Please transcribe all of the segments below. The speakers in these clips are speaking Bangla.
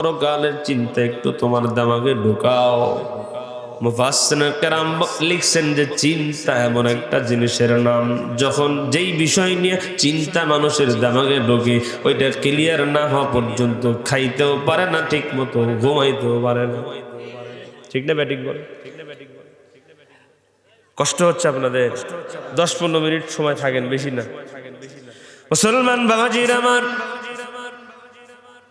পরকালের চিন্তা একটু তোমার দিমাগে ঢুকাও। মুফাসসিরিনে কেরাম লিখছেন যে চিন্তা এমন একটা জিনিসের নাম, যখন যেই বিষয় নিয়ে চিন্তা মানুষের দিমাগে ঢোকে ওইটা ক্লিয়ার না হওয়া পর্যন্ত খাইতেও পারে না ঠিক মতো, ঘুমাইতেও পারে না। ঠিক না ব্যাটিক বলে? কষ্ট হচ্ছে আপনাদের? 10-15 মিনিট সময় থাকেন, বেশি না। মুসলমান বাবাজির আমার,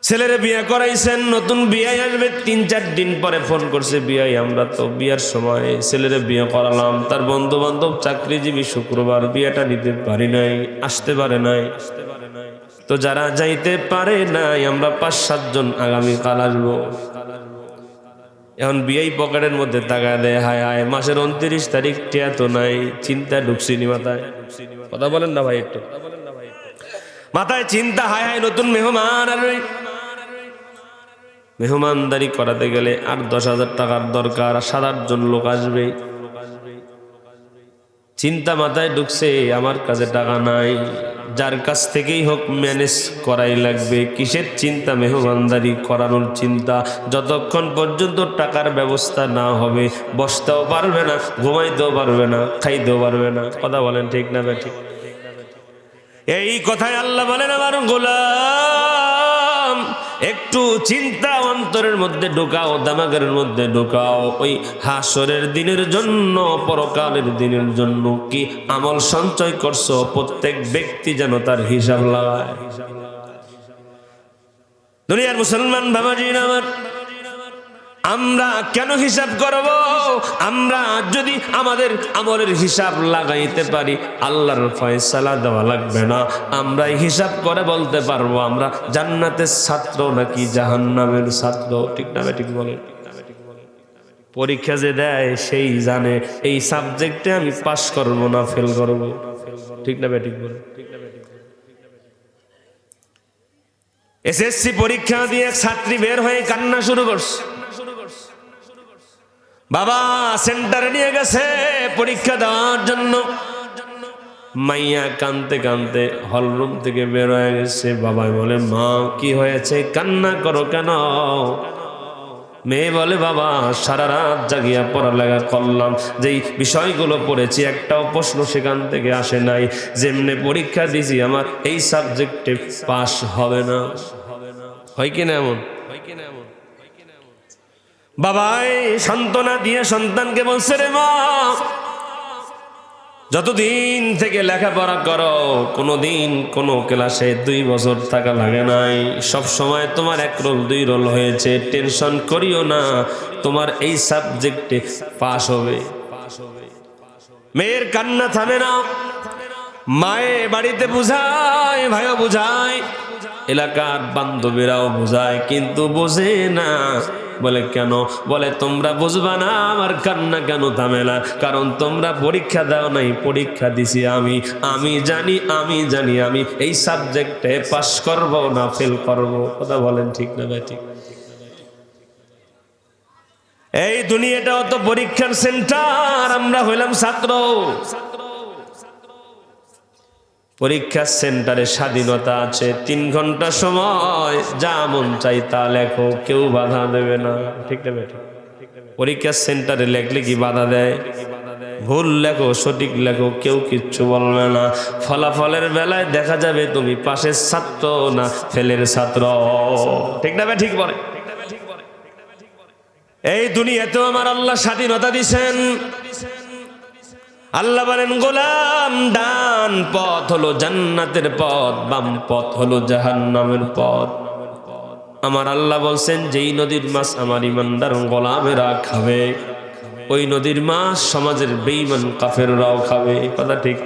ছেলেরে বিয়ে করাইছেন, নতুন বিয়ে আসবে 3-4 দিন পরে ফোন করছে বিয়াই আমরা তো বিয়ার সময় ছেলেরে বিয়ে করালাম, তার বন্ধু বান্ধব চাকরিজীবী, শুক্রবার বিয়েটা নিতে পারি নাই, আসতে পারে নাই। তো যারা যাইতে পারে নাই আমরা 5-7 জন আগামীকাল আসবো। এখন বিয়াই পকেটের মধ্যে টাকা দেয়, হায় হায় মাসের 29 তারিখ টিয়া তো নাই। চিন্তা ঢুকছিনি মাথায়, কথা বলেন না ভাই একটু, মাথায় চিন্তা, হায় হায় নতুন মেহমান আসবে, মেহমানদারি করাতে গেলে আর 10,000 টাকার দরকার, 7-8 জন লোক আসবে। চিন্তা মাথায় ঢুকছে, আমার কাছে টাকা নাই, যার কাছ থেকেই হোক ম্যানেজ করাই লাগবে। কিসের চিন্তা? মেহমানদারি করানোর চিন্তা। যতক্ষণ পর্যন্ত টাকার ব্যবস্থা না হবে বসতেও পারবে না, ঘুমাইতেও পারবে না, খাইতেও পারবে না। কথা বলেন ঠিক না ঠিক? এই কথাই আল্লাহ বলেন, আমার গোলাম একটু চিন্তা অন্তরের মধ্যে ঢোকাও, দিমাগের মধ্যে ঢোকাও। ওই হাসরের দিনের জন্য, পরকালের দিনের জন্য কি আমল সঞ্চয় করছো, প্রত্যেক ব্যক্তি যেন তার হিসাব লাগায়। দুনিয়ার মুসলমান বাবাজির আমার, আমরা কেন হিসাব করব? আমরা যদি আমাদের আমলের হিসাব লাগাইতে পারি, আল্লাহর ফয়সালা দেওয়া লাগবে না। আমরা হিসাব করে বলতে পারবো আমরা জান্নাতের ছাত্র নাকি জাহান্নামের ছাত্র। ঠিক না ঠিক বলেন? পরীক্ষা যে দেয় সেই জানে এই সাবজেক্টে আমি পাস করব না ফেল করব। ঠিক না ঠিক বলেন? এসএসসি পরীক্ষা দিয়ে এক ছাত্রী বের হয়ে কান্না শুরু করছে। বাবা সেন্টারে নিয়ে গেছে পরীক্ষা দেওয়ার জন্য, মাইয়া কানতে কানতে হলরুম থেকে বের হয়ে গেছে। বাবা বলে, মা কি হয়েছে, কান্না করো কেন? মেয়ে বলে, বাবা সারা রাত জাগিয়া পড়ালেখা করলাম, যেই বিষয়গুলো পড়েছি একটাও প্রশ্ন সেখান থেকে আসে নাই, যেমনে পরীক্ষা দিছি আমার এই সাবজেক্টে পাস হবে না। হয় কিনা এমন? বাবাই সান্ত্বনা দিয়ে সন্তানকে বলছে, রে মা যতদিন থেকে লেখাপড়া করো কোনোদিন কোনো ক্লাসে 2 বছর থাকা লাগে নাই, সব সময় তোমার 1 রোল 2 রোল হয়েছে, টেনশন করিও না, তোমার এই সাবজেক্টে পাস হবে। মেয়ের কান্না থামে না, মায়ে বাড়িতে বুঝায়, ভাইও বুঝায়, এলাকার বান্ধবীরাও বুঝায়, কিন্তু বোঝে না। বলে কেন? বলে তোমরা বুঝবা না আমার কান্না কেন থামে না, কারণ তোমরা পরীক্ষা দাও নাই, পরীক্ষা দিছি আমি। আমি জানি আমি এই সাবজেক্টে পাস করব না ফেল করব। কথা বলেন ঠিক না ভাই? ঠিক। এই দুনিয়াটাও তো পরীক্ষার সেন্টার, আমরা হইলাম ছাত্র। পরীক্ষার সেন্টারে স্বাধীনতা আছে, 3 ঘন্টা সময়, যা মন চাই তা লেখো, কেউ বাধা দেবে না। ঠিক না? পরীক্ষার সেন্টারে লেখলে কি বাধা দেয়? ভুল লেখো সঠিক লেখো, কেউ কিচ্ছু বলবে না। ফলাফলের বেলায় দেখা যাবে তুমি পাশের ছাত্র না ফেলের ছাত্র। ঠিক না? ঠিক বলে। এই দুনিয়াতেও আমার আল্লাহ স্বাধীনতা দিছেন। আল্লাহ বলেন, গোলাম ডান পথ হলো জান্নাতের পথ, বাম পথ হলো জাহান্নামের পথ। আমার আল্লাহ বলছেন, যেই নদীর মাছ আমার ইমানদার গোলামেরা খাবে, ওই নদীর মাছ সমাজের বেঈমান কাফেররাও খাবে। কথা ঠিক?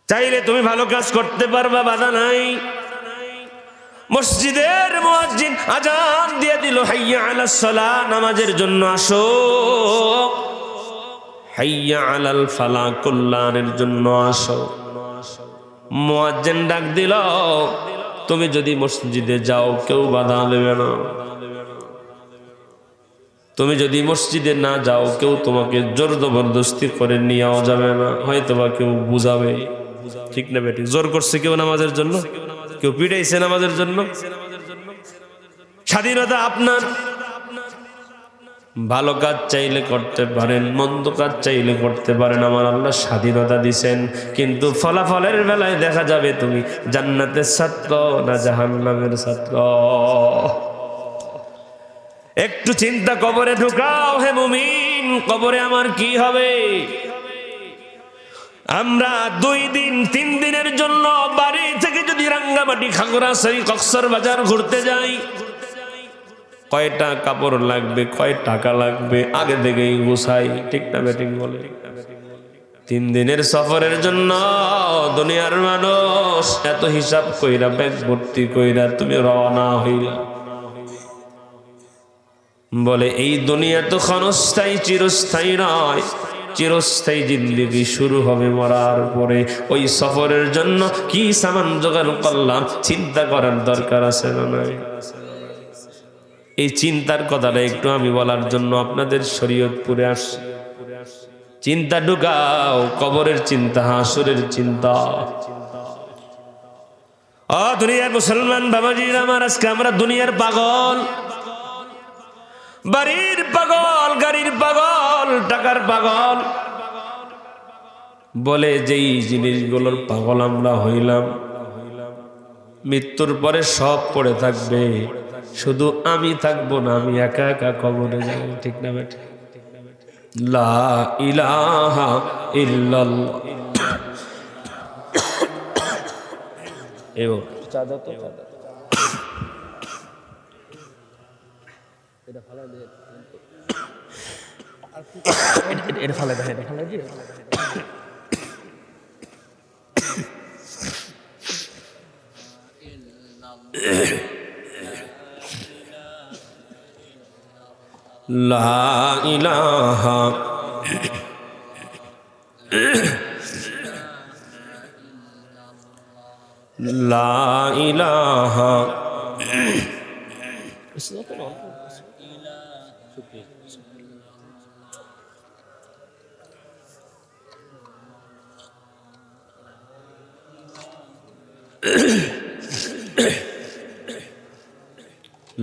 চাইলে তুমি ভালো কাজ করতে পারবা, বাধা নাই। মসজিদের মুয়াজ্জিন আজান দিয়ে দিল, হাইয়া আলাস সালাহ, নামাজের জন্য আসো। হাইয়া আলাল ফালাহ, কল্যাণের জন্য আসো। মুয়াজ্জিন ডাক দিল, তুমি যদি মসজিদে যাও কেউ বাধা দেবে না, তুমি যদি মসজিদে না যাও কেউ তোমাকে জোর জবরদস্তি করে নিয়েও যাবে না, হয়তোবা কেউ বুঝাবে। ঠিক না বেটি? জোর করছে কেউ নামাজের জন্য, কেউ পিটাইছেন আমাদের জন্য? স্বাধীনতা আপনার। ভালো কাজ চাইলে করতে পারেন, মন্দ কাজ চাইলে করতে পারেন। আমার আল্লাহ স্বাধীনতা দিছেন, কিন্তু ফলাফলের বেলায় দেখা যাবে তুমি জান্নাতের ছাত্র না জাহান্নামের ছাত্র। একটু চিন্তা কবরে ঢুকাও হে মুমিন, কবরে আমার কি হবে? আমরা 2 দিন 3 দিনের জন্য বাড়ি থেকে যদি রাঙ্গামাটি, খাগড়াছড়ি, কক্সবাজার ঘুরতে যাই, কয়টা কাপড় লাগবে, কয় টাকা লাগবে আগে থেকেই গুছাই, ঠিক না বেঠিক বলে? 3 দিনের সফরের জন্য দুনিয়ার মানুষ এত হিসাব কইরা, ব্যাগ ভর্তি কইরা তুমি রওনা হইলা। বলে এই দুনিয়া তো ক্ষণস্থায়ী, চিরস্থায়ী নয়। চিরস্থায়ী জিন্দেগি শুরু হবে মরার পরে। ওই সফরের জন্য কি সামান জোগাড় করলাম চিন্তা করার দরকার আছে না নাই? এই চিন্তার কথাটা একটু আমি বলার জন্য আপনাদের শরীয়তপুরে আসছি। চিন্তা ঢুকাও, কবরের চিন্তা, হাসরের চিন্তা। দুনিয়ার মুসলমান বাবাজির আমার, আজকে আমরা দুনিয়ার পাগল, বাড়ির পাগল, গাড়ির পাগল, টাকার পাগল বলে যেই জিনিসগুলোর পাগল আমরা হইলাম, মৃত্যুর পরে সব পড়ে থাকবে, শুধু আমি থাকবো না, আমি একা একা কবরে যাব, ঠিক না বেটা? লা ইলাহা ইল্লাল্লাহ। লা ইলাহা লা ইলাহা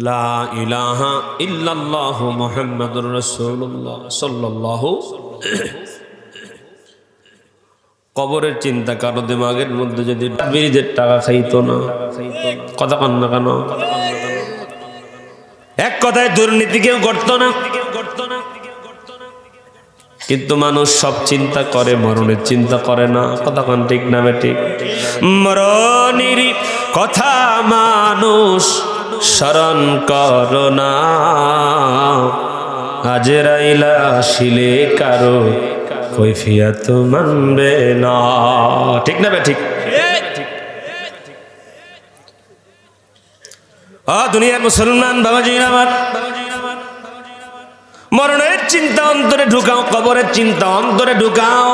লা ইলাহা ইল্লাল্লাহু মুহাম্মাদুর রাসূলুল্লাহ সাল্লাল্লাহু। কবরের চিন্তা কারো দিমাগের মধ্যে যদি বিরিজের টাকা খাইতো না, কথা কন না কেন? এক কথায় দুর্নীতি কেউ করতো না, কিন্তু মানুষ সব চিন্তা করে, মরণের চিন্তা করে না, কথা কন ঠিক না বেঠিক? মরণের কথা মানুষ স্মরণ করো না, আজরাইলা শিলে কারো কৈফিয়ত মানবে না, ঠিক না বেঠিক? দুনিয়ার মুসলমান বাবাজি আমার, মরণের চিন্তা অন্তরে ঢুকাও, কবরের চিন্তা অন্তরে ঢুকাও।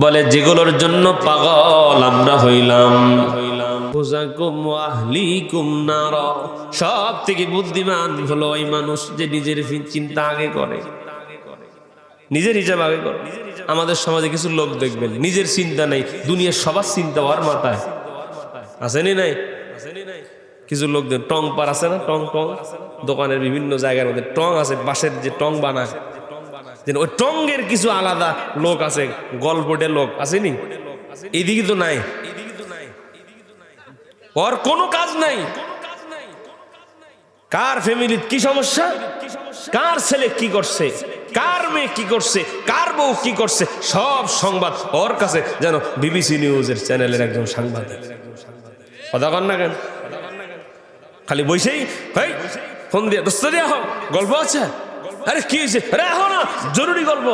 বলে যেগুলোর জন্য পাগল আমরা হইলাম, সব থেকে বুদ্ধিমান হলো ওই মানুষ যে নিজের চিন্তা আগে করে, নিজের হিসাব আগে করে। আমাদের সমাজে কিছু লোক দেখবেন নিজের চিন্তা নেই, দুনিয়ার সবার চিন্তা ওর মাথায়, আসেনি নাই? কিছু লোক টং পার আছে না, টং টং দোকানের বিভিন্ন জায়গার মধ্যে টং আছে, বাঁশের যে টং বানায়, ওই টঙ্গের কিছু আলাদা লোক আছে, গল্পটে লোক আসেনি? এইদিকে তো নাই, ওর কোনো কাজ নাই। কার ফ্যামিলির কি সমস্যা, কার ছেলে কি করছে, কার মেয়ে কি করছে, কার বউ কি করছে, সব সংবাদ ওর কাছে যেন বিবিসি নিউজের চ্যানেলের একজন সাংবাদিক। কথা কন না কেন? খালি বইসেই ফোন দিয়ে দোস্ত দিয়া হোক গল্প আছে, আরে কি হয়েছে, আরে আহ না জরুরি গল্প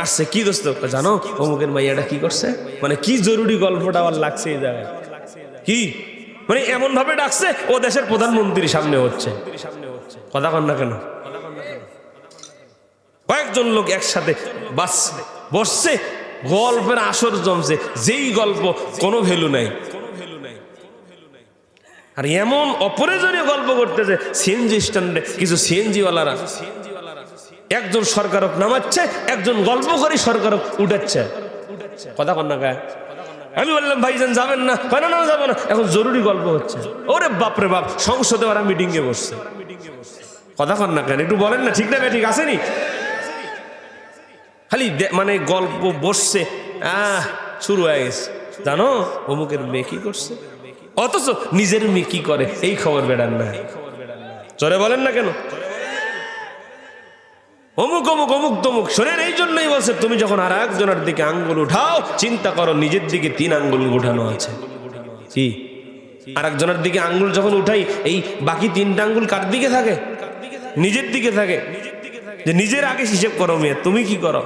আসছে, কি দোস্ত জানো অমুকের মাইয়াটা কি করছে, মানে কি জরুরি গল্পটা আমার লাগছে এই জায়গায়, কি মানে এমন ভাবে ডাকছে ও দেশের প্রধানমন্ত্রীর সামনে হচ্ছে। কথা কন না কেন? কয়েকজন লোক একসাথে বাস বসছে, গল্পের আসর জমছে, যেই গল্প কোনো ভ্যালু নাই, আর এমন অপ্রয়োজনীয় গল্প করতেছে। সিএনজি স্ট্যান্ডে কিছু সিএনজিওয়ালারা একজন সরকারক নামাচ্ছে, একজন গল্প করে সরকারক উঠাচ্ছে। কথা কন না গায়ে? আমি বললাম ভাইজান যাবেন না, কেন না যাবো না, এখন জরুরি গল্প হচ্ছে। ওরে বাপরে বাপ, সংসদে ওরা মিটিং এ বসছে। কথা কন না কেন, একটু বলেন না, ঠিক না ঠিক আসেনি? খালি মানে গল্প বসছে, শুরু হয়ে গেছে। জানো অমুকের মেয়ে কি করছে, অথচ নিজের মেয়ে কি করে এই খবর বেড়ান না। জোরে বলেন না কেন? অমুক অমুক অমুক তমুক। শোনেন, এই জন্যই বলছে তুমি যখন আর একজনের দিকে আঙ্গুল উঠাও, চিন্তা করো নিজের দিকে 3 আঙ্গুল উঠানো আছে। কি আর একজনের দিকে আঙ্গুল যখন উঠাই, এই বাকি 3টা আঙ্গুল কার দিকে থাকে? নিজের দিকে থাকে। যে নিজের আগে হিসেব করো মেয়ে, তুমি কি করো?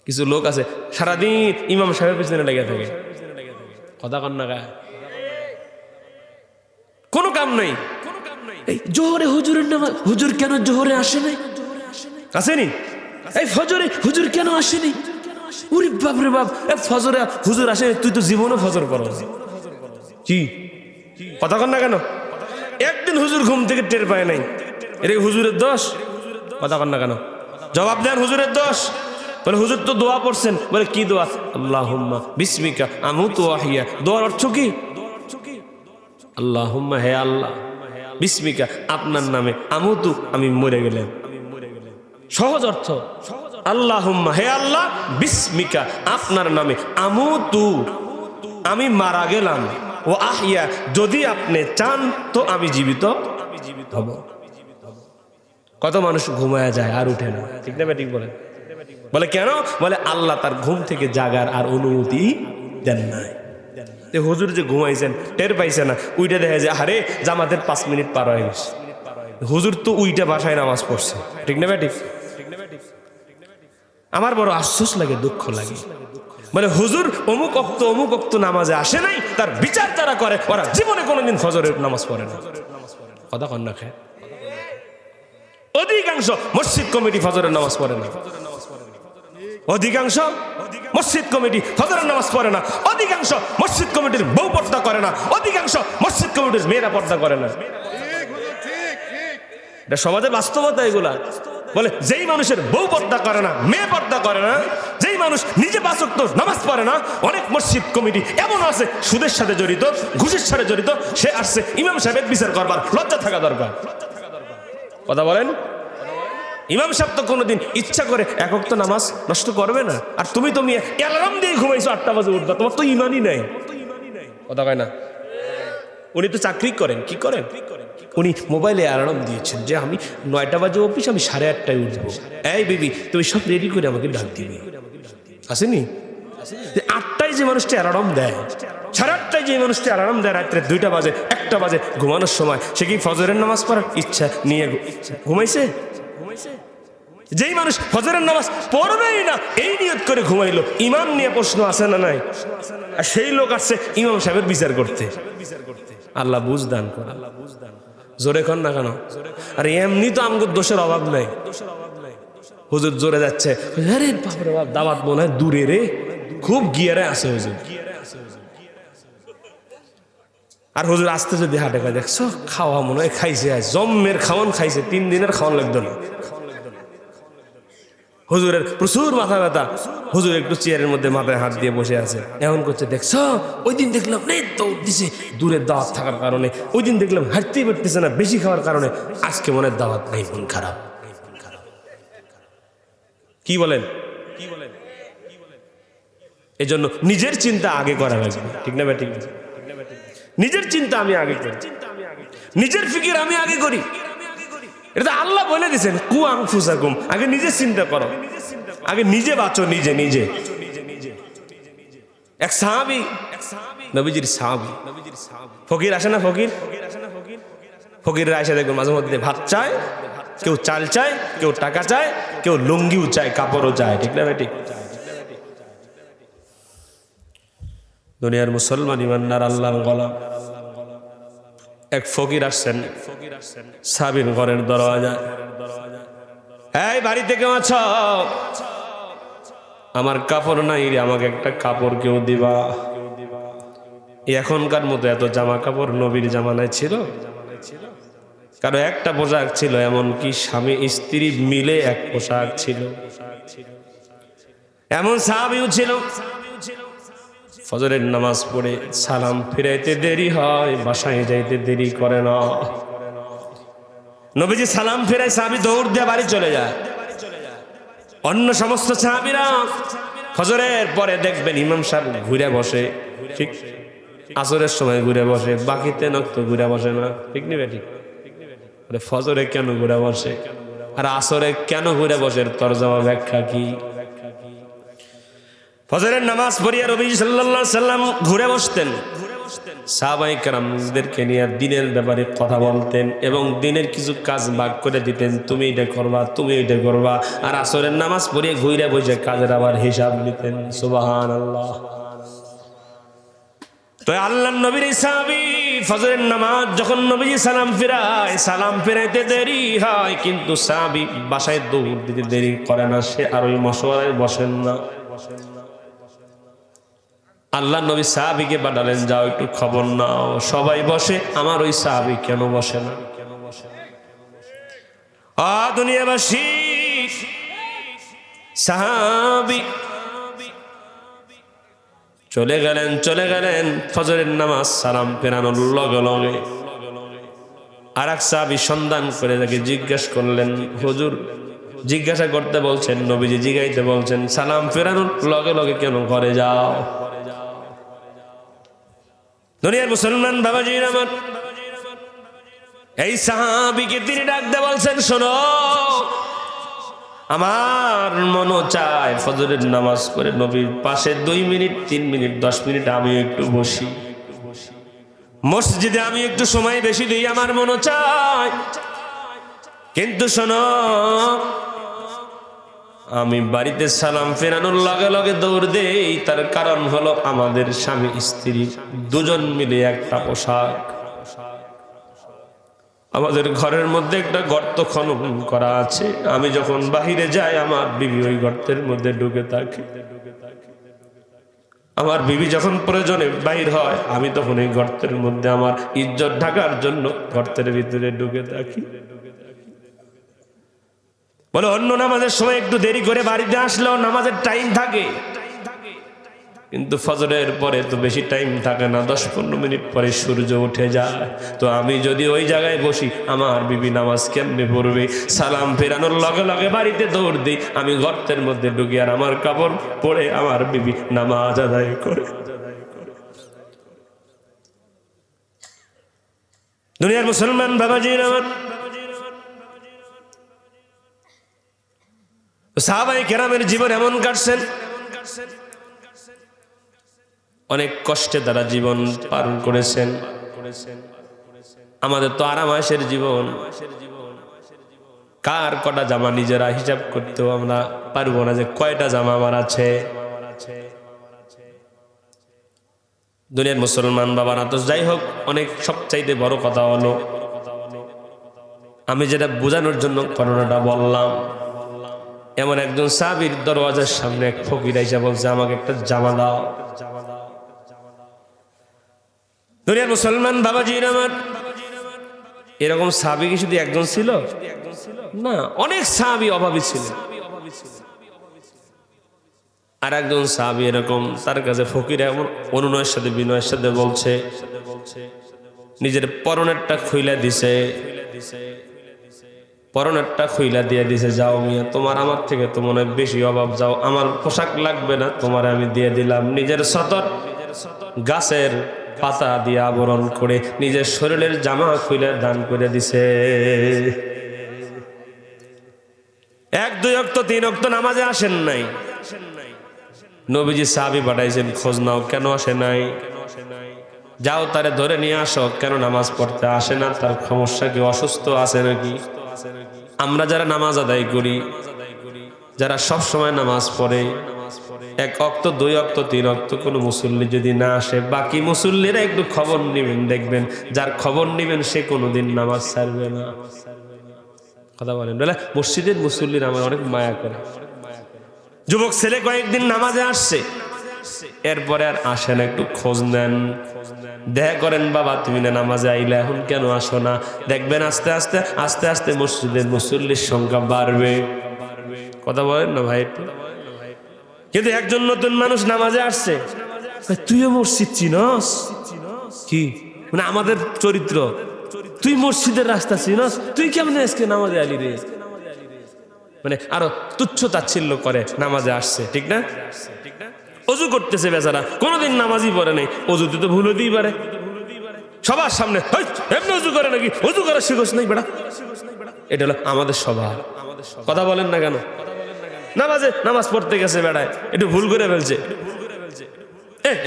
কিছু লোক আছে সারাদিন ইমাম সাহেবের পিছনে লেগে থাকে। কথা কন না গায়ে, কোনো কাম নাই। এই জোহরে হুজুরের নামাজ, হুজুর কেন জোহরে আসে নাই? আসেনি? এই ফজরে হুজুর কেন আসেনি? ওরে বাপ রে বাপ, ফজরে হুজুর আসে, তুই তো জীবনে ফজর করো। কি কথা কন না কেন? একদিন হুজুর ঘুম থেকে টের পায় নাই, এটা হুজুরের দোষ? কথা কন না কেন? জবাব দেন, হুজুরের দোষ? বলে হুজুর তো দোয়া পড়ছেন। বলে কি দোয়া? আল্লাহুম্মা বিসমিকা আমুতু ওয়া আহইয়া। দোয়ার অর্থ কি? আল্লাহুম্মা, হে আল্লাহ, বিসমিকা আপনার নামে, আমুতু আমি মরে গেলাম। সহজ অর্থ। আল্লাহুম্মা, হে আল্লাহ, বিসমিকা আপনার নামে, আমুতু আমি মারা গেলাম, ও আহইয়া যদি আপনি চান তো আমি জীবিত হব। কত মানুষ ঘুমায়া যায় আর উঠে না, ঠিক না ঠিক বলেন? বলে কেন? বলে আল্লাহ তার ঘুম থেকে জাগার আর অনুমতি দেন নাই। হুজুর যে ঘুমাইছেন টের পাইছে না, উইটা দেখা যায় আরে জামাতের 5 মিনিট পার হয়ে গেছে। হুজুর তো উইটা বাসায় নামাজ পড়ছে, ঠিক না ঠিক? আমার বড় আফসোস লাগে, দুঃখ লাগে। বলে হুজুর অমুক অক্ত নামাজে আসে নাই, তার বিচার যারা করে ওরা জীবনে কোনোদিন ফজরের নামাজ পড়ে না। কথা কন না খায়? অধিকাংশ মসজিদ কমিটি ফজরের নামাজ পড়ে না। অধিকাংশ মসজিদ কমিটি ফজরের নামাজ পড়ে না। অধিকাংশ মসজিদ কমিটির বউ পর্দা করে না। অধিকাংশ মসজিদ কমিটির মেয়েরা পর্দা করে না। এটা সমাজের বাস্তবতা এগুলা। বলে যেই মানুষের বউ পর্দা করে না, মেয়ে পর্দা করে না, যেই মানুষ নিজে 5 ওয়াক্ত নামাজ পড়ে না, অনেক মসজিদ কমিটি এমন আছে সুদের সাথে জড়িত, ঘুষের সাথে জড়িত, সে আসছে ইমাম সাহেবের বিচার করবার, লজ্জা থাকা দরকার। কথা বলেন? ইমাম সাহেব তো কোনোদিন ইচ্ছা করে 1 ওয়াক্ত নামাজ নষ্ট করবে না। আর তুমি অ্যালার্ম দিয়ে ঘুমাইছো 8টা বাজে উঠবা, তোমার তো ইমানই নাই। কথা কয় না? উনি তো চাকরি করেন, কি করেন? উনি মোবাইলে অ্যালার্ম দিয়েছেন যে আমি 9টা বাজে অফিস, আমি 8:30টায় উঠবো। এই বেবি তুমি সব রেডি করে আমাকে ডাক দিবি। আসেনি? 8টায় যে মানুষটা অ্যালার্ম দেয়, 8:30টায় যে মানুষটা অ্যালার্ম দেয় রাত্রে 2টা বাজে 1টা বাজে ঘুমানোর সময়, সে কি ফজরের নামাজ পড়ার ইচ্ছা নিয়ে ঘুমাইছে? যেই মানুষ ফজরের নামাজ পড়বেই না এই নিয়ত করে ঘুমাইলো, ইমান নিয়ে প্রশ্ন আছে না নাই? আর সেই লোক আসছে ইমাম সাহেবের বিচার করতে। আল্লাহ বুঝ দান করে। জোরে কর না কেন? আরে এমনি তো আমগো দোষের অভাব নাই। হুজুর জোরে যাচ্ছে, আরে বাপরে বাপ, দাওয়াত মনে হয় দূরে রে, খুব গিয়ারে আছে হুজুর। আর হুজুর আসতে যদি হাঁটে, দেখছো খাওয়া মনে হয় খাইছে, জম্মের খাওয়ান খাইছে, 3 দিনের খাওয়ান লাগতো না। হুজুরের প্রচুর মাথা ব্যথা, হুজুর একটু চেয়ারের মধ্যে মাথায় হাত দিয়ে বসে আছে, এমন করছে, দেখছো ওই দিন দেখলাম নেই দৌড় দিছে দূরের দাওয়াত থাকার কারণে, ওই দিন দেখলাম হাঁটতেই পারতেছে না বেশি খাওয়ার কারণে, আজকে মনে দাওয়াত নেই, মন খারাপ। কি বলেন? এই জন্য নিজের চিন্তা আগে করা লাগবে, ঠিক না ঠিক? নিজের চিন্তা আমি আগে করি, নিজের ফিকির আমি আগে করি। এটা আল্লাহ বলে দিয়েছেন, কু আনফুসাকুম, আগে নিজে চিন্তা করো, আগে নিজে বাঁচো, নিজে নিজে। এক সাহাবী, নবীজির সাহাবী, ফকির আসে না, ফকিররা এসে দেখবেন মাঝে মধ্যে ভাত চায়, কেউ চাল চায়, কেউ টাকা চায়, কেউ লুঙ্গিও চায়, কাপড়ও চায়, ঠিক না ঠিক? দুনিয়ার মুসলমান ইমানদার আল্লাহর গোলাম, এক ফকির আসছেন সাহাবীর ঘরের দরওয়াজায়, এই বাড়িতে কেউ আছো? আমার কাপড় নাই রে, আমাকে একটা কাপড় কেউ দিবা। এখনকার মতো এত জামা কাপড় নবীর জামানায় ছিল? কারো একটা পোশাক ছিল, এমনকি স্বামী স্ত্রী মিলে এক পোশাক ছিল। এমন সাহাবীও ছিল ফজরের নামাজ পড়ে সালাম ফিরাইতে দেরি হয়, বাসায় যাইতে দেরি করে না। নবীজি সালাম ফিরায় সাহাবী দৌড় দিয়ে বাড়ি চলে যায়। অন্য সমস্ত সাহাবীরা ফজরের পরে দেখবেন ইমাম সাহেব ঘুরে বসে, ঠিক আসরের সময় ঘুরে বসে, বাকিতে নক্ত ঘুরে বসে না, ঠিক নি বেটি? ফজরে কেন ঘুরে বসে আর আসরে কেন ঘুরে বসে, তরজমা ব্যাখ্যা কি? ফজরের নামাজ পড়িয়া নবী সাল্লাল্লাহু আলাইহি সাল্লাম ঘুরে বসতেন, সাহাবায়ে কেরামদেরকে নিয়ে দিনের ব্যাপারে কথা বলতেন এবং দিনের কিছু কাজ ভাগ করে দিতেন, তুমি এটা করবা, তুমি এটা করবা। আর আসরের নামাজ পড়িয়ে ঘুরে বসে কাজের আবার হিসাব নিতেন। সুবহানাল্লাহ। তো আল্লাহর নবীর সাহাবী ফজরের নামাজ যখন নবীজি সালাম ফিরায়, সালাম ফিরাইতে দেরি হয়, কিন্তু সাহাবী বাসায় দৌড় দিতে দেরি করে না, সে আর ওই মশওয়ারায় বসেন না। আল্লাহ নবী সাহাবীকে পাঠালেন, যাও একটু খবর নাও, সবাই বসে, আমার ওই সাহাবী কেন বসে না? দুনিয়াবাসী, সাহাবী চলে গেলেন ফজরের নামাজ সালাম ফেরানোর লগে লগে। আর এক সাহাবী সন্ধান করে তাকে জিজ্ঞেস করলেন, হুজুর জিজ্ঞাসা করতে বলছেন, নবীজি জিগাইতে বলছেন, সালাম ফেরানোর লগে লগে কেন ঘরে যাও? দুনিয়ার মুসলমান বাবাজির আমার, এই সাহাবীকে তিনি ডাকতে বলছেন, শোনো, আমার মনও চায় ফজরের নামাজ পড়ে নবীর পাশে 2 মিনিট 3 মিনিট 10 মিনিট আমি একটু বসি, মসজিদে আমি একটু সময় বেশি দিই, আমার মনও চায়। কিন্তু শোনো, আমি বাড়িতে সালাম ফেরানোর লগে লগে দৌড় দেই, তার কারণ হলো আমাদের স্বামী স্ত্রী দুজন মিলে একটা পোশাক, আমাদের ঘরের মধ্যে একটা গর্ত খনন করা আছে, আমি যখন বাহিরে যাই আমার বিবি ওই গর্তের মধ্যে ঢুকে থাকে, আমার বিবি যখন প্রয়োজনে বাহির হয় আমি তখন এই গর্তের মধ্যে আমার ইজ্জত ঢাকার জন্য গর্তের ভিতরে ঢুকে থাকি। বলে অন্য নামাজের সময় একটু দেরি করে বাড়িতে আসলেও নামাজের টাইম থাকে, কিন্তু ফজরের পরে তো বেশি টাইম থাকে না, 10-15 মিনিট পরে সূর্য উঠে যায়। তো আমি যদি ওই জায়গায় বসি, আমার বিবি নামাজ কেমনে পড়বে? সালাম ফেরানোর লগে লগে বাড়িতে দৌড় দিই, আমি গর্তের মধ্যে ঢুকি আর আমার কাপড় পরে আমার বিবি নামাজ আদায় করে। দুনিয়ার মুসলমান বাবাজির আমার, সাহাবায়ে কেরামের জীবন এমন কাটছেন, অনেক কষ্টে তারা জীবন পালন করেছেন। আমাদের তো আরামায়েশের জীবন, কার কটা জামা নিজেরা হিসাব করতেও আমরা পারবো না যে কয়টা জামা আমার আছে। দুনিয়ার মুসলমান বাবারা, তো যাই হোক, অনেক সবচাইতে বড় কথা হলো, আমি যেটা বোঝানোর জন্য ঘটনাটা বললাম, এমন একজন সাহাবীর দরওয়াজার সামনে এক ফকির আইসা বলছে, আমাকে একটা জামা দাও। দুনিয়ার মুসলমান বাবাজির আমার, এরকম সাহাবী কি শুধু একজন ছিল? না, অনেক সাহাবী অভাবী ছিল। আর একজন সাহাবী এরকম, তার কাছে ফকির এমন অনুনয়ের সাথে বিনয়ের সাথে বলছে, নিজের পরনেরটা খুইলা দিছে, পরনেরটা খুইলা দিয়ে দিছে, যাও মিয়া, তোমার আমার থেকে তো মনে হয় বেশি অভাব, যাও, আমার পোশাক লাগবে না, তোমার আমি দিয়ে দিলাম। নিজের সতর গাছের পাতা দিয়ে আবরণ করে নিজের শরীরের জামা খুলে দান করে দিছে। 1-2 ওয়াক্ত 3 ওয়াক্ত নামাজে আসেন নাই, নবীজি সাহাবী পাঠাইছেন, খোঁজ নাও কেন আসে নাই, যাও তারে ধরে নিয়ে আসো, কেন নামাজ পড়তে আসে না, তার সমস্যা কি, অসুস্থ আছে নাকি? আমরা যারা নামাজ আদায় করি, যারা সব সময় নামাজ পড়ে, 1 ওয়াক্ত 2 ওয়াক্ত 3 ওয়াক্ত কোনো মুসল্লি যদি না আসে, বাকি মুসল্লিরা একটু খবর নেবেন, দেখবেন যার খবর নেবেন সে কোনোদিন নামাজ ছাড়বে না। কথা বলেন, বলে মসজিদের মুসল্লিরা আমার অনেক মায়া করে। যুবক ছেলে কয়েকদিন নামাজে আসছে, এরপরে আর আসে না, একটু খোঁজ নেন, দেখা করেন, বাবা তুমি না নামাজে আইলে, এখন কেন আসো না? দেখবেন আস্তে আস্তে আস্তে আস্তে মসজিদের মুসল্লির সংখ্যা বাড়বে। কথা বলেন না ভাই? কিন্তু একজন নতুন মানুষ নামাজে আসছে, তুইও মসজিদ চিনস কি? মানে আমাদের চরিত্র, তুই মসজিদের রাস্তা চিনস, তুই কেমনে আজকে নামাজে আলি রে? মানে আরো তুচ্ছ তাচ্ছিল্য করে নামাজে আসছে, ঠিক না? অজু করতেছে বেচারা, কোনোদিন নামাজই পড়ে নাই, অজুতে তো ভুল হতেই পারে। সবার সামনে এমনি অজু করে নাকি? অজু করার শিখোস নাই বেড়া। এটা হলো আমাদের স্বভাব। কথা বলেন না কেন? নামাজ পড়তে গেছে বেড়ায়, একটু ভুল করে ফেলছে,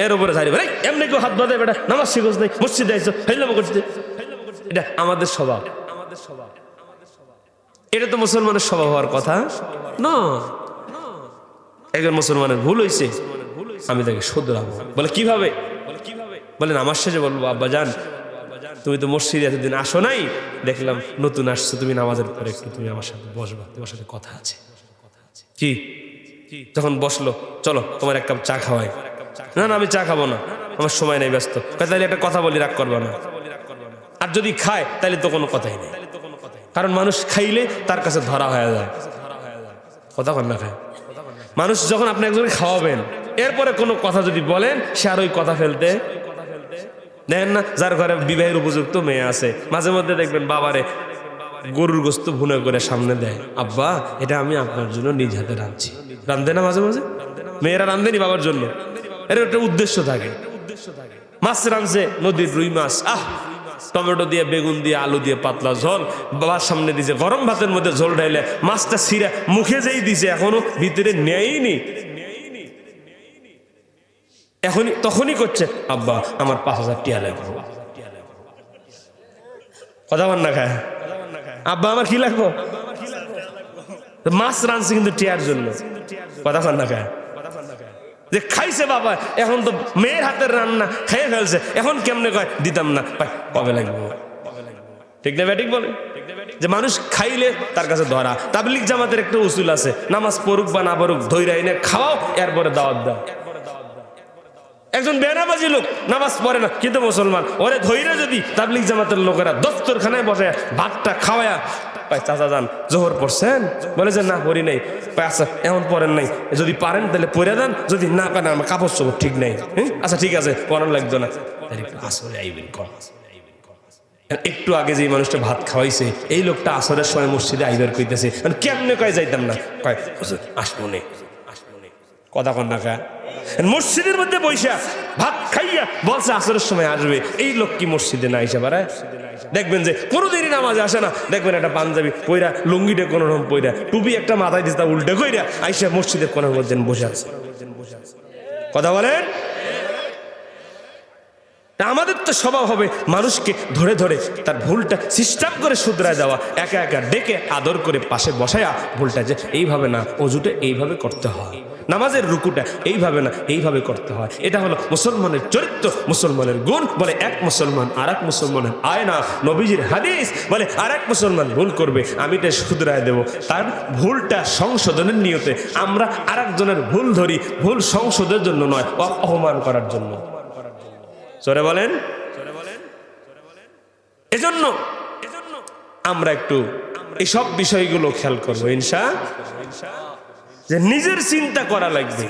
এর উপরে ধারি ভাই এমনি কেউ হাত বাঁধে বেড়া, নামাজ শিখোস নাই, মসজিদে আইছো, ফাইলামো করছে। এটা আমাদের স্বভাব। এটা তো মুসলমানের স্বভাব হওয়ার কথা না। একজন মুসলমানের ভুল হয়েছে, আমি তাকে শুধরাবো। বলে কিভাবে? বলেন আমার শেষে বলবো, আব্বা জান তুমি তো মসজিদে এতদিন আসো নাই, দেখলাম নতুন আসছো, তুমি নামাজের পরে একটু তুমি আমার সাথে বসবা, তোমার সাথে কথা আছে। কি? তখন বসলো, চলো তোমার এক কাপ চা খাওয়াই। না না, আমি চা খাবো না, আমার সময় নেই, ব্যস্ত। তাহলে একটা কথা বলি, রাগ করবা না। আর যদি খায় তাহলে তো কোনো কথাই নেই, কারণ মানুষ খাইলে তার কাছে ধরা হয়ে যায়। কথা কন না খায় মানুষ। যখন আপনি একজনকে খাওয়াবেন, এরপরে কোনো কথা যদি বলেন, সে আর ওই কথা ফেলতে দেখেন না। যার ঘরে বিবাহের উপযুক্ত মেয়ে আছে, মাঝে মধ্যে দেখবেন বাবারে গরুর গোস্ত ভুনা করে সামনে দেয়, আব্বা এটা আমি আপনার জন্য নিজ হাতে রাঁধছি। রাঁধে না মাঝে মাঝে? মেয়েরা রাঁধেনি বাবার জন্য, এর একটা উদ্দেশ্য থাকে। মাছ রাঁধছে, নদীর রুই মাছ, টমেটো দিয়ে, বেগুন দিয়ে, আলু দিয়ে পাতলা ঝোল, বাবার সামনে দিছে, গরম ভাতের মধ্যে ঝোল ঢাইলে মাছটা ছিঁড়া মুখে যেই দিছে, এখনো ভিতরে নেয়নি, তখনই করছে, আব্বা আমার 5,000 টিয়া লাগবে। কথা বল না খায়, আব্বা আমার কি লাগবো? মাছ রাঁধছে কিন্তু টিয়ার জন্য। কথা বল না খায় যে খাইছে বাবা, এখন তো মেয়ের হাতের রান্না খেয়ে ফেলছে, এখন কেমনে কয় দিতাম না, কবে লাগবে? ঠিক না ব্যাটিক বলে যে মানুষ খাইলে তার কাছে ধরা। তাবলিগ জামাতের একটা উসুল আছে, নামাজ পড়ুক বা না পড়ুক ধৈরা এনে খাওয়াও, এরপরে দাওয়াত দাও। একজন বেনামাজি লোক নামাজ পড়ে না কিন্তু মুসলমান, ওরে ধৈরা যদি তাবলিগ জামাতের লোকেরা দস্তরখানায় বসে ভাতটা খাওয়ায়া, চাচা যান জোহর পড়ছেন? বলে যে না পড়ি নাই। আচ্ছা এমন পড়েন নাই, যদি পারেন তাহলে পড়ে দেন, যদি না পারেন আমার কাপড় চোপড় ঠিক নাই, আচ্ছা ঠিক আছে পড়ানো লাগতো না। আসলে আইবেন কম। একটু আগে যে মানুষটা ভাত খাওয়াইছে, এই লোকটা আসরের সময় মসজিদে আইবার কইতেছে, কেমনে কয় যাইতাম না, কয় আসবো নে। কথা কন না খায় মসজিদের মধ্যে বৈশা ভাত খাইয়া বলছে আসরের সময় আসবে, এই লোক কি মসজিদে না এসে পারে? দেখবেন যে কোনোদিনই নামাজে আসে না, দেখবেন একটা পাঞ্জাবি পইরা, লুঙ্গিটা কোনো রকম পইরা, টুপি একটা মাথায় দিতে উল্টে কইরা আইসা মসজিদের কোনার মধ্যে বসে আছে। কথা বলেন। আমাদের তো স্বভাব হবে মানুষকে ধরে ধরে তার ভুলটা সিস্টেম করে শুধরায় দেওয়া, একা একা ডেকে আদর করে পাশে বসায়া ভুলটা যে এইভাবে না, অজুটা এইভাবে করতে হয়, নামাজের রুকুটা এইভাবে না এইভাবে করতে হয়। এটা হলো মুসলমানের চরিত্র, মুসলমানের গুণ। বলে এক মুসলমান আর এক মুসলমানের আয়না। নবীজির হাদিস বলে আর এক মুসলমান ভুল করবে, আমি এটা শুধরায় দেব। তার ভুলটা সংশোধনের নিয়তে আমরা আর একজনের ভুল ধরি, ভুল সংশোধনের জন্য নয়, অপমান করার জন্য। জোরে বলেন। এজন্য আমরা একটু এইসব বিষয়গুলো খেয়াল করবো ইনশাআল্লাহ, যে নিজের চিন্তা করা লাগবে।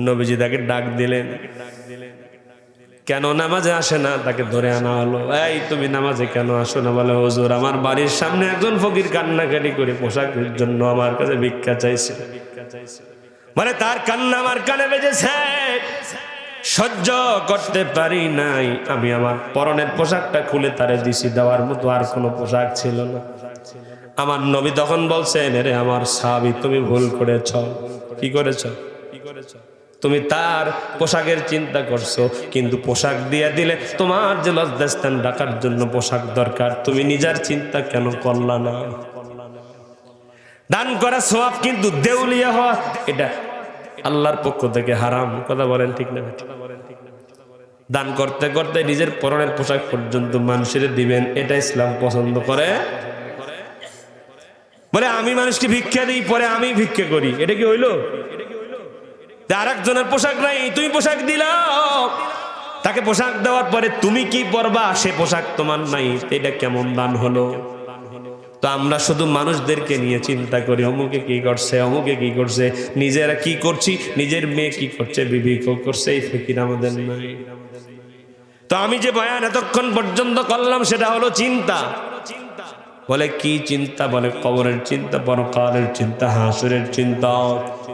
নবীজি তাকে ডাক দিলেন, কেন নামাজে আসে না? তাকে ধরে আনা হলো, এই তুমি নামাজে কেন আসো না? বলে হুজুর আমার বাড়ির সামনে একজন ফকির কান্নাকাটি করে পোশাকের জন্য আমার কাছে ভিক্ষা চাইছে। মানে তার কান্না আমার কানে বেজেছে, সহ্য করতে পারি নাই, আমি আমার পরনের পোশাকটা খুলে তারে দিছি, দেওয়ার মতো আর কোনো পোশাক ছিল না। আমার নবী তখন বলছেন, রে আমার সাহাবী তুমি ভুল করেছ। কি করেছ? তুমি তার পোশাকের চিন্তা করছো, কিন্তু পোশাক দিয়ে দিলে তোমার যে লজ্জাস্থান ঢাকার জন্য পোশাক দরকার, তুমি নিজের চিন্তা কেন করলা না? দান করা সওয়াব, কিন্তু দেউলিয়া হওয়া এটা আল্লাহর পক্ষ থেকে হারাম। কথা বলেন ঠিক না? দান করতে করতে নিজের পরনের পোশাক পর্যন্ত মানুষের দিবেন, এটা ইসলাম পছন্দ করে। বলে আমি মানুষকে ভিক্ষা দিই, পরে আমি ভিক্ষা করি, এটা কি হইলো? আর একজনের পোশাক নাই, তুমি পোশাক দিলাও, তাকে পোশাক দেওয়ার পরে তুমি কি পরবা? সে পোশাক তোমার নাই, এটা কেমন দান হলো? তো আমরা শুধু মানুষদেরকে নিয়ে চিন্তা করি, অমুকে কি করছে, অমুকে কি করছে, নিজেরা কি করছি, নিজের মেয়ে কি করছে, বিবি কি করছে, এই ফিকির আমাদের নাই। তো আমি যে বয়ান এতক্ষণ পর্যন্ত করলাম সেটা হলো চিন্তা। বলে কি চিন্তা? বলে কবরের চিন্তা, পরকালের চিন্তা, হাসরের চিন্তা,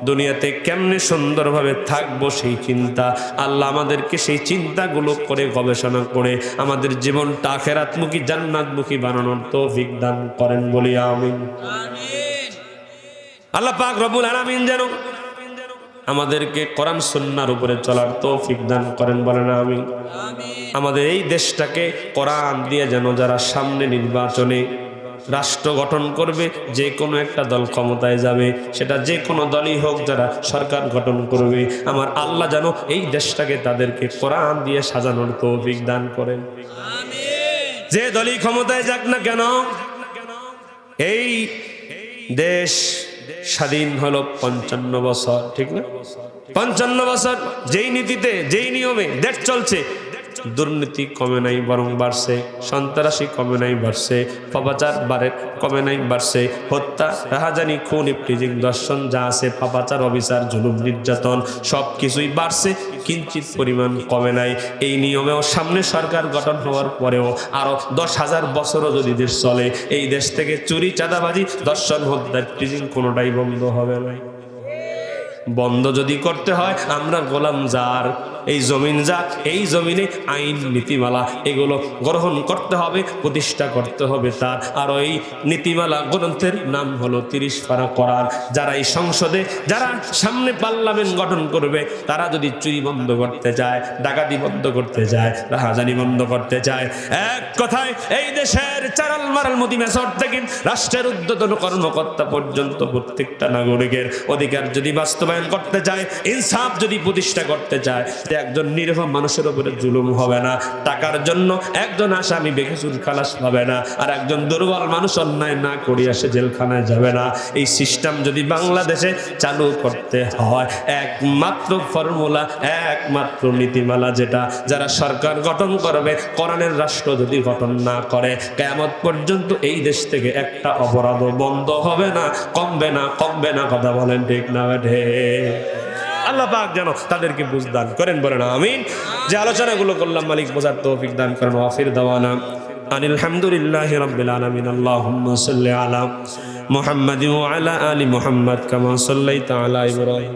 দুনিয়াতে কেমনে সুন্দরভাবে থাকবো সেই চিন্তা। আল্লাহ আমাদেরকে সেই চিন্তাগুলো করে গবেষণা করে আমাদের জীবনটা আখিরাতমুখী জান্নাতমুখী বানানোর তৌফিক দান করেন বলি আমিন। আল্লাহ পাক রব্বুল আলামিন যেন আমাদেরকে কোরআন সুন্নাহর উপরে চলার তৌফিক দান করেন বলেন আমিন। আমাদের এই দেশটাকে কোরআন দিয়ে যেন যারা সামনে নির্বাচনে রাষ্ট্র গঠন করবে, যে কোনো একটা দল ক্ষমতায় যাবে, সেটা যে কোনো দলই হোক, যারা সরকার গঠন করবে, আমার আল্লাহ যেন এই দেশটাকে তাদেরকে কোরআন দিয়ে সাজানোর তৌফিক দান করেন। যে দলই ক্ষমতায় যাক না কেন, এই দেশ স্বাধীন হলো 55 বছর, ঠিক না? 55 বছর যেই নীতিতে, যেই নিয়মে দেশ চলছে, দুর্নীতি কমে নাই বরং বাড়ছে, সন্ত্রাসী কমে নাই বাড়ছে, পাপাচার কমে নাই বাড়ছে, হত্যা, রাহাজানি, খুন, ইফটিজিং, দর্শন যা আছে, পাপাচার, অবিচার, জুলুম, নির্যাতন সব কিছুই বাড়ছে, কিঞ্চিত পরিমাণ কমে নাই। এই নিয়মেও সামনে সরকার গঠন হওয়ার পরেও আরো 10,000 বছরও যদি দেশ চলে, এই দেশ থেকে চুরি, চাঁদাবাজি, দর্শন, হত্যা, ইফটিজিং কোনোটাই বন্ধ হবে না। বন্ধ যদি করতে হয়, আমরা গোলাম যার, এই জমিন যা, এই জমিনে আইন নীতিমালা এগুলো গ্রহণ করতে হবে, প্রতিষ্ঠা করতে হবে তার। আর এই নীতিমালা গ্রন্থের নাম হলো 30 পারা কোরআন। যারা এই সংসদে, যারা সামনে পার্লামেন্ট গঠন করবে, তারা যদি চুরি বন্ধ করতে চায়, ডাকাতি বন্ধ করতে চায়, রাহাজানি বন্ধ করতে চায়, এক কথায় এই দেশের চারাল মারাল মতি মেসর থেকে রাষ্ট্রের ঊর্ধ্বতন কর্মকর্তা পর্যন্ত প্রত্যেকটা নাগরিকের অধিকার যদি বাস্তবায়ন করতে চায়, ইনসাফ যদি প্রতিষ্ঠা করতে চায়, একজন নিরীহ মানুষের উপরে জুলুম হবে না, টাকার জন্য একজন আসামি বেকসুর খালাস পাবে না, আর একজন দুর্বল মানুষ অন্যায় না করিয়া সে জেলখানায় যাবে না। এই সিস্টেম যদি বাংলাদেশে চালু করতে হয়, একমাত্র ফর্মুলা, একমাত্র নীতিমালা যেটা, যারা সরকার গঠন করবে, কোরআনের রাষ্ট্র যদি গঠন না করে, কিয়ামত পর্যন্ত এই দেশ থেকে একটা অপরাধও বন্ধ হবে না, কমবে না, কমবে না। কথা বলেন ঠিক না বেঠে? আল্লাহ পাক যেন তাদেরকে বুঝদান করেন বলেন আমিন। যে আলোচনাগুলো করলাম, মালিক বোঝার তৌফিক দান করেন। আখির দাওয়ানা আনিল হামদুলিল্লাহি রাব্বিল আলামিন। আল্লাহুম্মা সাল্লি আলা মুহাম্মাদিন ওয়া আলা আলি মুহাম্মাদ কামা সাল্লাইতা আলা ইব্রাহিম।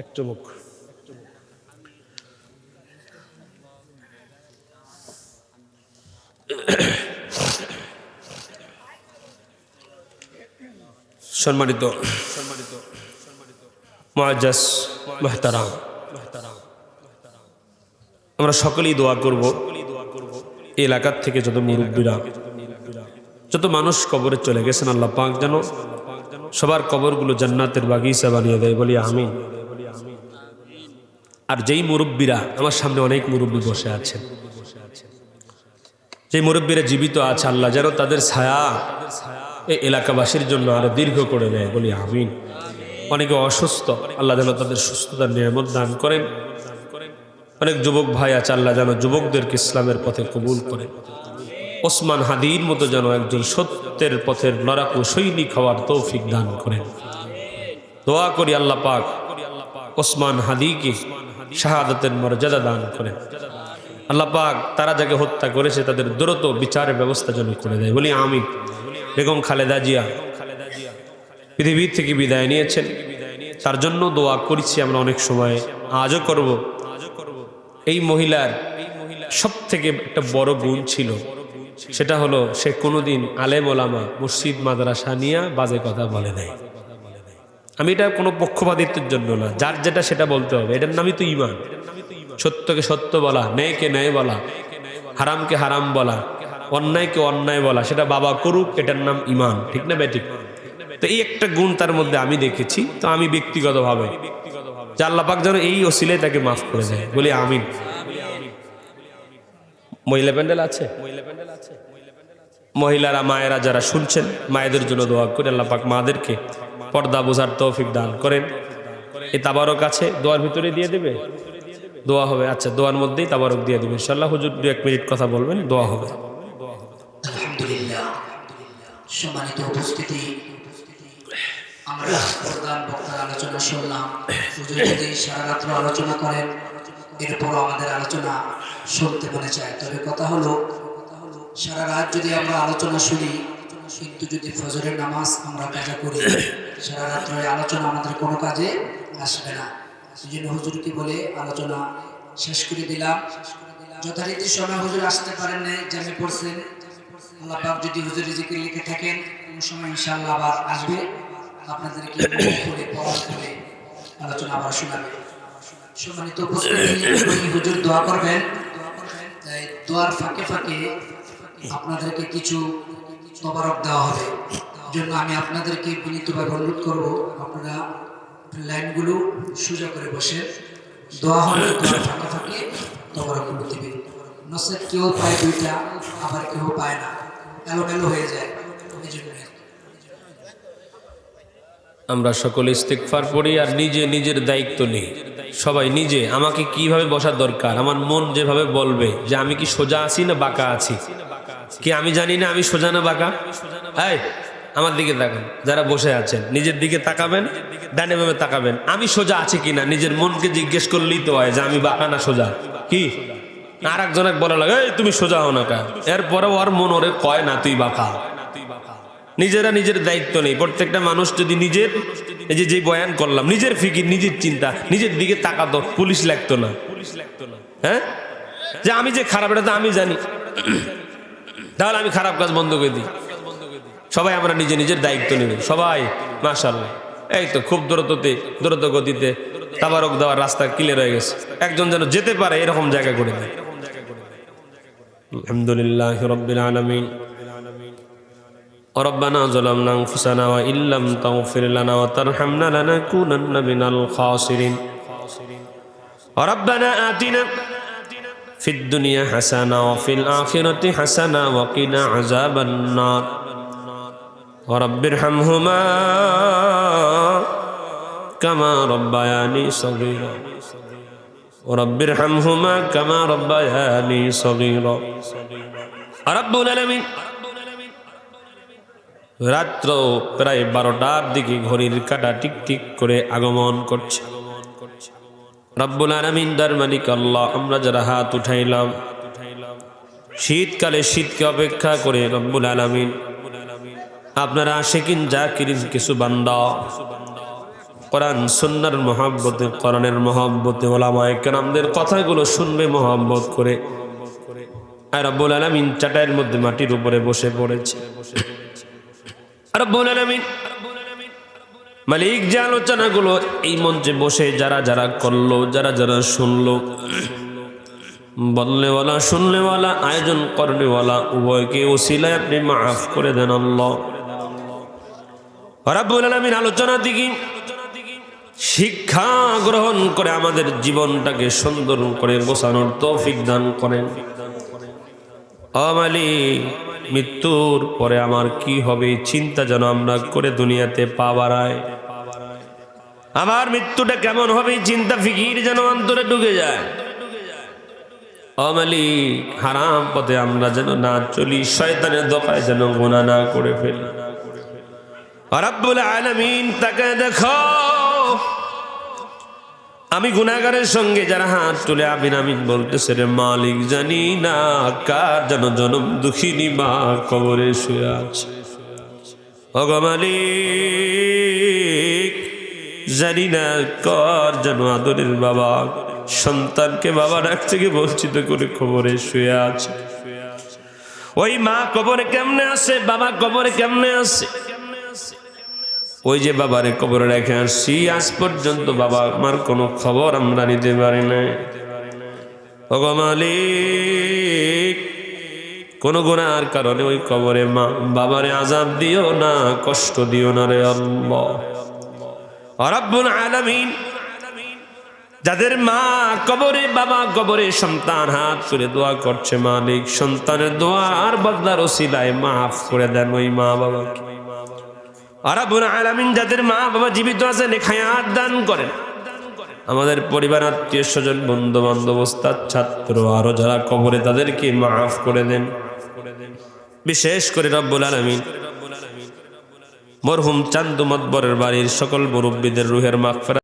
একটু মুখ সম্মানিত মুআজ্জাজ মুহতারাম, আমরা সকলেই দোয়া করব, এই এলাকার থেকে যত মুরব্বীরা, যত মানুষ কবরে চলে গেছেন, আল্লাহ পাক যেন সবার কবরগুলো জান্নাতের বাগিচা বানিয়ে দেয় বলি আমিন। আর যেই মুরব্বীরা, আমার সামনে অনেক মুরব্বী বসে আছেন, যেই মুরব্বীরা জীবিত আছে, আল্লাহ যেন তাদের ছায়া এই এলাকাবাসীর জন্য আরো দীর্ঘ করে দেয় বলি আমিন। অনেকে অসুস্থ, আল্লাহ যেন তাদের সুস্থতার নিয়ামত দান করেন। অনেক যুবক ভাই আছে, আল্লাহ যেন যুবকদেরকে ইসলামের পথে কবুল করেন। ওসমান হাদির মতো যেন একজন সত্যের পথের লড়াকু সৈনিক হওয়ার তৌফিক দান করেন। দোয়া করি আল্লাহ পাক ওসমান হাদিকে শাহাদাতের মর্যাদা দান করেন। আল্লাহ পাক তারা যাকে হত্যা করেছে তাদের দ্রুত বিচারের ব্যবস্থা যেন করে দেয় বলি আমিন। বেগম খালেদা জিয়া পৃথিবী থেকে বিদায় নিয়েছেন, তার জন্য দোয়া করেছি আমরা অনেক সময়, আজও করব। এই মহিলার সব থেকে একটা বড় গুণ ছিল, সেটা হলো সে কোনোদিন আলেম ওলামা মসজিদ মাদ্রাসা নিয়ে বাজে কথা বলে নাই। আমি এটা কোনো পক্ষপাতিত্বের জন্য না, যার যেটা সেটা বলতে হবে, এটার নামই তো ঈমান। সত্যকে সত্য বলা, ন্যায়কে ন্যায় বলা, হারামকে হারাম বলা, অন্যায়কে অন্যায় বলা, সেটা বাবা করুক, এটার নাম ঈমান, ঠিক না বেঠিক? তো এই একটা গুণ তার মধ্যে আমি দেখেছি। তো আমি ব্যক্তিগতভাবে যে আল্লাহ পাক যেন এই ওসিলায় তাকে মাফ করে দেয় বলি আমিন। মহিলা প্যান্ডেল আছে, মহিলারা মায়েরা যারা শুনছেন, মায়েদের জন্য দোয়া করে আল্লাহ পাক মাদেরকে পর্দা বোঝার তৌফিক দান করেন। এই তাবারক আছে, দোয়ার ভিতরে দিয়ে দেবে, দোয়া হবে। আচ্ছা, দোয়ার মধ্যেই তাবারক দিয়ে দেবে ইনশাআল্লাহ। হুজুর 2-1 মিনিট কথা বলবেন, দোয়া হবে। আলহামদুলিল্লাহ সম্মানিত উপস্থিতি, আমরা প্রধান বক্তার আলোচনা শুনলাম। হুজুর যদি সারা রাত্র আলোচনা করেন, এরপরও আমাদের আলোচনা শুনতে মনে চায়। তবে কথা হলো, সারা রাত যদি আমরা আলোচনা শুনি, কিন্তু যদি ফজরের নামাজ আমরা কাজা করি, সারা রাত্র আলোচনা আমাদের কোনো কাজে আসবে না। সেই জন্য হুজুরকে বলে আলোচনা শেষ করে দিলাম। যথারীতি সময় হুজুর আসতে পারেন নাই, জ্যামে পড়ছেন। আল্লাহ পাক যদি হুজুর রিজিকে লিখে থাকেন, কোনো সময় ইনশাআল্লাহ আবার আসবে, আপনাদেরকে করে পড়া করে আলোচনা আবার শোনাবে। সম্মানিত উপস্থিতি, হুজুর দোয়া করবেন। তাই দোয়ার ফাঁকে ফাঁকে আপনাদেরকে কিছু তবারক দেওয়া হবে। জন্য আমি আপনাদেরকে বিনীতভাবে অনুরোধ করব, আপনারা লাইনগুলো সোজা করে বসে দোয়া হলে দোয়ার ফাঁকে ফাঁকে তবারকগুলো দিবেন। নসেদ কেউ পায় দুইটা, আবার কেউ পায় না, এলোমেলো হয়ে যায়। এই জন্য আমরা সকলে ইস্তেগফার পড়ি আর নিজে নিজের দায়িত্ব নিই। সবাই নিজে আমাকে কিভাবে বসার দরকার, আমার মন যেভাবে বলবে যে আমি কি সোজা আছি না বাঁকা আছি, কি আমি জানি না আমি সোজা না বাঁকা। এই আমার দিকে তাকান, যারা বসে আছেন নিজের দিকে তাকাবেন, ডানে বামে তাকাবেন, আমি সোজা আছি কিনা নিজের মনকে জিজ্ঞেস করলেই তো হয় যে আমি বাঁকা না সোজা। কি আর একজনের বলা লাগে এই তুমি সোজা হও না কা, এরপরে ওর মন ওরে কয় না তুই বাঁকা। নিজেরা নিজের দায়িত্ব নেই। প্রত্যেকটা মানুষ যদি নিজের এই যে বয়ান করলাম, নিজের ফিকির, নিজের চিন্তা, নিজের দিকে তাকাতো, পুলিশ লাগতো না। হ্যাঁ, যে আমি যে খারাপ, এটা তো আমি জানি, তাহলে আমি খারাপ কাজ বন্ধ করে দিই। সবাই আমরা নিজে নিজের দায়িত্ব নেব সবাই। মাশাআল্লাহ, এই তো খুব দ্রুত গতিতে তাবারক দেওয়ার রাস্তা ক্লিয়ার হয়ে গেছে। একজন যেন যেতে পারে এরকম জায়গা করে দেয়। আলহামদুলিল্লাহ রাব্বিল আলামিন। ربنا ظلمنا أنفسنا وإن لم تغفر لنا وترحمنا لنكونن من الخاسرين. ربنا آتنا في الدنيا حسنة وفي الآخرة حسنة وقنا عذاب النار. رب ارحمهما كما ربياني صغيرا. رب ارحمهما كما ربياني صغيرا. رب العالمين। রাত্র প্রায় 12টার দিকে ঘড়ির কাঁটা টিক টিক করে আগমন করছে। রব্বুল আলামিন দার মালিক আল্লাহ, আমরা যারা হাত উঠাইলাম শীতকালে শীতকে অপেক্ষা করে, রব্বুল আলামিন আপনারা আশিকিন জাকিরিন কিছু বান্দা কোরআন সুন্নাহর মহব্বতে, কোরআনের মহব্বতে, ওলামায়ে কেরামদের কথাগুলো শুনবে মহব্বত করে। আর রব্বুল আলামিন চাটাইয়ের মধ্যে মাটির উপরে বসে পড়েছে। রব্বুল আলামিন মালিক যে আলোচনাগুলো এই মঞ্চে বসে যারা যারা করলো, যারা যারা শুনলো, বলনেওয়ালা শুননেওয়ালা আয়োজন করনেওয়ালা উভয়কে ওসিলায় আপনি মাফ করে দেন আল্লাহ। রব্বুল আলামিন আলোচনা থেকে শিক্ষা গ্রহণ করে আমাদের জীবনটাকে সুন্দর করে গোছানোর তৌফিক দান করেন। ও মালিক, মৃত্যুর পরে আমার কি হবে চিন্তা যেন আমরা করে দুনিয়াতে পা বাড়ায়। আমার মৃত্যুটা কেমন হবে চিন্তা ফিকির যেন অন্তরে ঢুকে যায়। ও মালিক, হারাম পথে আমরা যেন না চলি, শয়তানের দোকায় যেন গুনাহ না করে ফেলি। রব্বুল আলামিন তাকে দেখো, আমি গুনাহগারের সঙ্গে যারা হাত তুলে আমিন আমিন বলতেছে রে মালিক, জানি না কার যেন জনম দুঃখিনী মা কবরে শুয়ে আছে। ওগো মালিক, জানি না কার যেন আদরের বাবা সন্তানকে বাবা ডাক থেকে বঞ্চিত করে কবরে শুয়ে আছে। ওই মা কবরে কেমনে আছে, বাবা কবরে কেমনে আছে, ওই যে বাবারে কবরে রেখে আসছি, আজ পর্যন্ত বাবা আমার কোনো খবর আমরা নিতে পারি না। ওগো মালিক, কোন গুনার কারণে ওই কবরে মা বাবারে আযাব দিও না, কষ্ট দিও না রে আল্লাহ। রব্বুল আলামিন, যাদের মা কবরে বাবা কবরে সন্তান হাত তুলে দোয়া করছে, মালিক সন্তানের দোয়ার বদলার ওসিলায় মাফ করে দেন ওই মা বাবাকে। রব্বুল আলামিন, যাদের মা বাবা জীবিত আছে নেক হায়াত দান করেন। আমাদের পরিবার, আত্মীয় স্বজন, বন্ধু বান্ধব, ওস্তাদ, ছাত্র আরো যারা কবরে, তাদেরকে মাফ করে দেন। বিশেষ করে রব্বুল আলামিন মরহুম চান্দু মতবরের বাড়ির সকল মুরব্বীদের রুহের মাগফিরাত